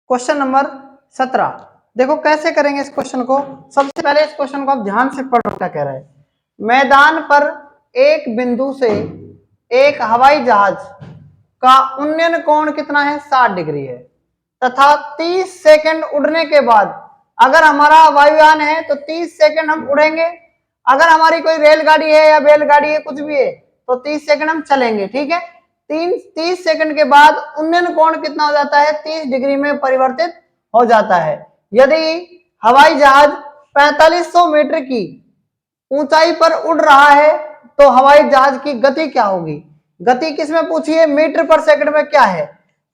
Question number 17। देखो कैसे करेंगे इस क्वेश्चन को। सबसे पहले इस क्वेश्चन को आप ध्यान से पढ़ो क्या कह रहा है। मैदान पर एक बिंदु से एक हवाई जहाज का उन्नयन कोण कितना है, 60 डिग्री है, तथा 30 सेकंड उड़ने के बाद अगर हमारा वायुयान है तो 30 सेकंड हम उड़ेंगे, अगर हमारी कोई रेलगाड़ी है या बैलगाड़ी है कुछ भी है तो 30 सेकंड हम चलेंगे, ठीक है। 30 सेकंड के बाद उन्नयन कोण कितना हो जाता है, 30 डिग्री में परिवर्तित हो जाता है। यदि हवाई जहाज 4500 मीटर की ऊंचाई पर उड़ रहा है तो हवाई जहाज की गति क्या होगी। गति किसमें पूछी है, मीटर पर सेकंड में क्या है।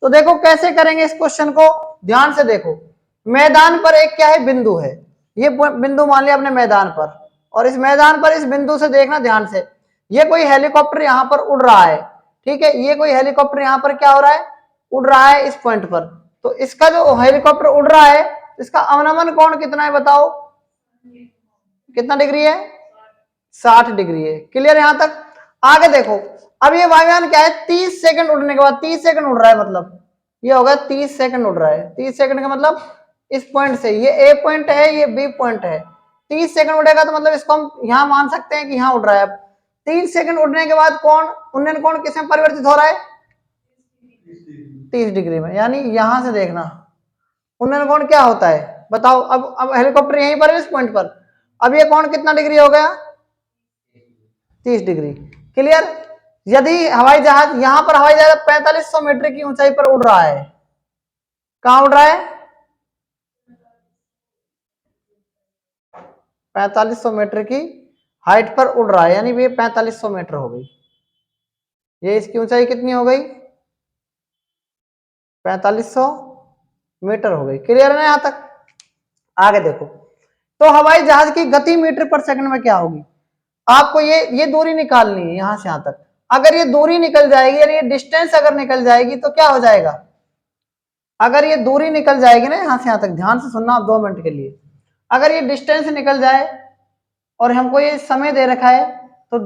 तो देखो कैसे करेंगे इस क्वेश्चन को, ध्यान से देखो। मैदान पर एक क्या है, बिंदु है, ये बिंदु मान लिया अपने मैदान पर, और इस मैदान पर इस बिंदु से देखना ध्यान से, ये कोई हेलीकॉप्टर यहां पर उड़ रहा है, ठीक है। ये कोई हेलीकॉप्टर यहां पर क्या हो रहा है, उड़ रहा है इस पॉइंट पर। तो इसका जो हेलीकॉप्टर उड़ रहा है इसका अवनमन कोण कितना है बताओ, कितना डिग्री है, 60 डिग्री है। क्लियर यहां तक। आगे देखो, अब ये वायुयान क्या है, 30 सेकंड उड़ने के बाद, 30 सेकंड उड़ रहा है, मतलब ये होगा 30 सेकंड उड़ रहा है। 30 सेकंड का मतलब इस पॉइंट से, ये ए पॉइंट है, ये बी पॉइंट है, 30 सेकंड उड़ेगा तो मतलब इसको हम यहां मान सकते हैं कि यहां उड़ रहा है। अब 30 सेकंड उड़ने के बाद कौन उन्नयन कोण किसमें परिवर्तित हो रहा है, 30 डिग्री में। यानी यहां से देखना उन्नयन कोण क्या होता है बताओ। अब हेलीकॉप्टर यहीं पर है इस पॉइंट पर, अब ये कोण कितना डिग्री हो गया, 30 डिग्री। क्लियर। यदि हवाई जहाज यहां पर, हवाई जहाज 4500 मीटर की ऊंचाई पर उड़ रहा है, कहां उड़ रहा है, 4500 मीटर की हाइट पर उड़ रहा है, यानी ये 4500 मीटर हो गई। ये इसकी ऊंचाई कितनी हो गई, 4500 मीटर हो गई। क्लियर है ना यहां तक। आगे देखो, तो हवाई जहाज की गति मीटर पर सेकंड में क्या होगी। आपको ये दूरी निकालनी है यहां से यहां तक। अगर ये दूरी निकल जाएगी, यानी ये डिस्टेंस अगर निकल जाएगी तो क्या हो जाएगा, अगर ये दूरी निकल जाएगी ना यहां से यहां तक, ध्यान से सुनना आप 2 मिनट के लिए। अगर ये डिस्टेंस निकल जाए और हमको ये समय दे रखा है तो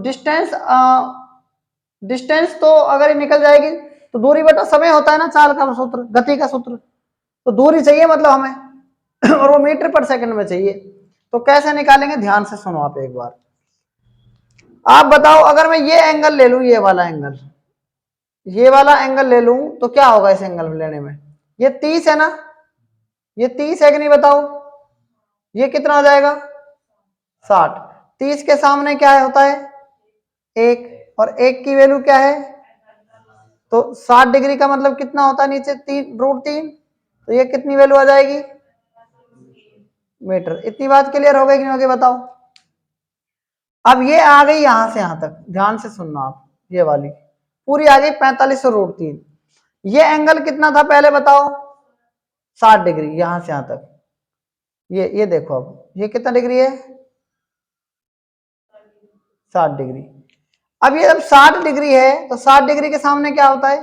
डिस्टेंस तो अगर ये निकल जाएगी तो दूरी बटा समय होता है ना, चाल का सूत्र, गति का सूत्र। तो दूरी चाहिए मतलब हमें और वो मीटर पर सेकंड में चाहिए। तो कैसे निकालेंगे, ध्यान से सुनो आप एक बार। आप बताओ, अगर मैं ये एंगल ले लूं, ये वाला एंगल, ये वाला एंगल ले लूं तो क्या होगा इस एंगल में लेने में, ये 30 है ना, ये 30 है कि नहीं बताओ, ये कितना हो जाएगा 60। 30 के सामने क्या होता है, एक, और एक की वैल्यू क्या है, तो 60 डिग्री का मतलब कितना होता है नीचे, 3√3, तो ये कितनी वैल्यू आ जाएगी, मीटर। इतनी बात क्लियर हो गई कि नहीं होगी बताओ। अब ये आ गई यहां से यहां तक, ध्यान से सुनना आप, ये वाली पूरी आ गई 4500√3। ये एंगल कितना था पहले बताओ, 60 डिग्री, यहां से यहां तक। ये देखो, अब ये कितना डिग्री है, 60 डिग्री। अब ये जब 60 डिग्री है तो 60 डिग्री के सामने क्या होता है,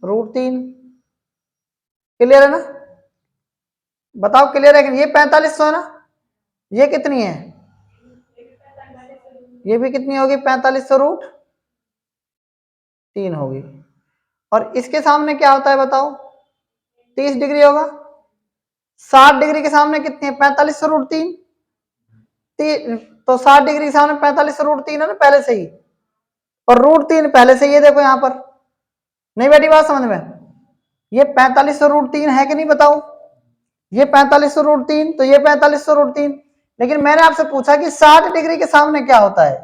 √3। क्लियर है ना, बताओ क्लियर है कि ये 4500 है ना, ये कितनी है, ये भी कितनी होगी, 4500√3 होगी। और इसके सामने क्या होता है बताओ, 30 डिग्री होगा। 60 डिग्री के सामने कितनी है, 4500√3। तो 60 डिग्री के सामने 4500√3 है ना पहले से ही, और √3 पहले से ही है, देखो यहां पर। नहीं बैठी बात समझ में, ये 4500√3 है कि नहीं बताओ, ये 4500√3, तो ये 4500√3। लेकिन मैंने आपसे पूछा कि 60 डिग्री के सामने क्या होता है,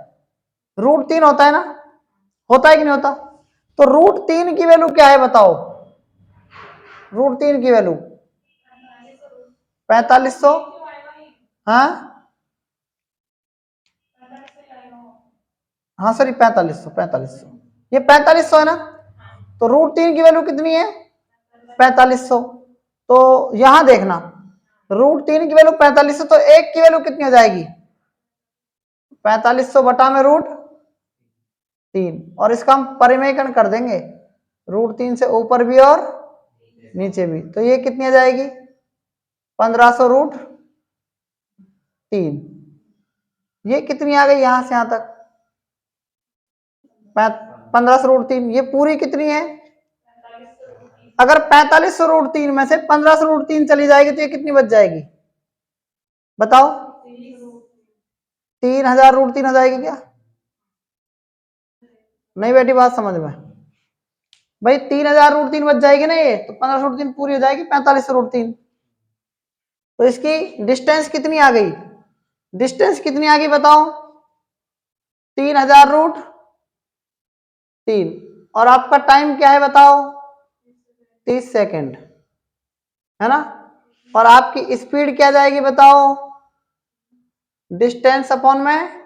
√3 होता है ना, होता है कि नहीं होता। तो √3 की वैल्यू क्या है बताओ, √3 की वैल्यू 4500, हाँ हाँ सॉरी 4500 ये 4500 है ना, तो √3 की वैल्यू कितनी है, 4500। तो यहां देखना, √3 की वैल्यू 4500, तो एक की वैल्यू कितनी हो जाएगी, 4500 बटा में √3, और इसका हम परिमेयकरण कर देंगे, √3 से ऊपर भी और नीचे भी, तो ये कितनी आ जाएगी, 1500√3। ये कितनी आ गई यहां से यहां तक, 1500√3। ये पूरी कितनी है, अगर 4500√3 में से 1500√3 चली जाएगी तो ये कितनी बच जाएगी बताओ? 3000√3 आ जाएगी क्या? नहीं बेटी बात समझ में भाई, 3000√3 बच जाएगी ना ये, तो 1500√3 पूरी हो जाएगी 4500√3। तो इसकी डिस्टेंस कितनी आ गई? डिस्टेंस कितनी आ गई बताओ? 3000√3। और आपका टाइम क्या है बताओ? 30 सेकेंड, है ना? और आपकी स्पीड क्या जाएगी बताओ? डिस्टेंस अपॉन में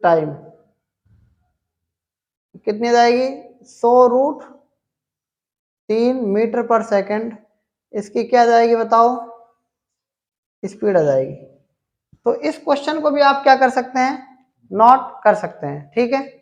टाइम कितनी जाएगी? 100√3 मीटर पर सेकेंड। इसकी क्या जाएगी बताओ? स्पीड आ जाएगी। तो इस क्वेश्चन को भी आप क्या कर सकते हैं? नोट कर सकते हैं, ठीक है।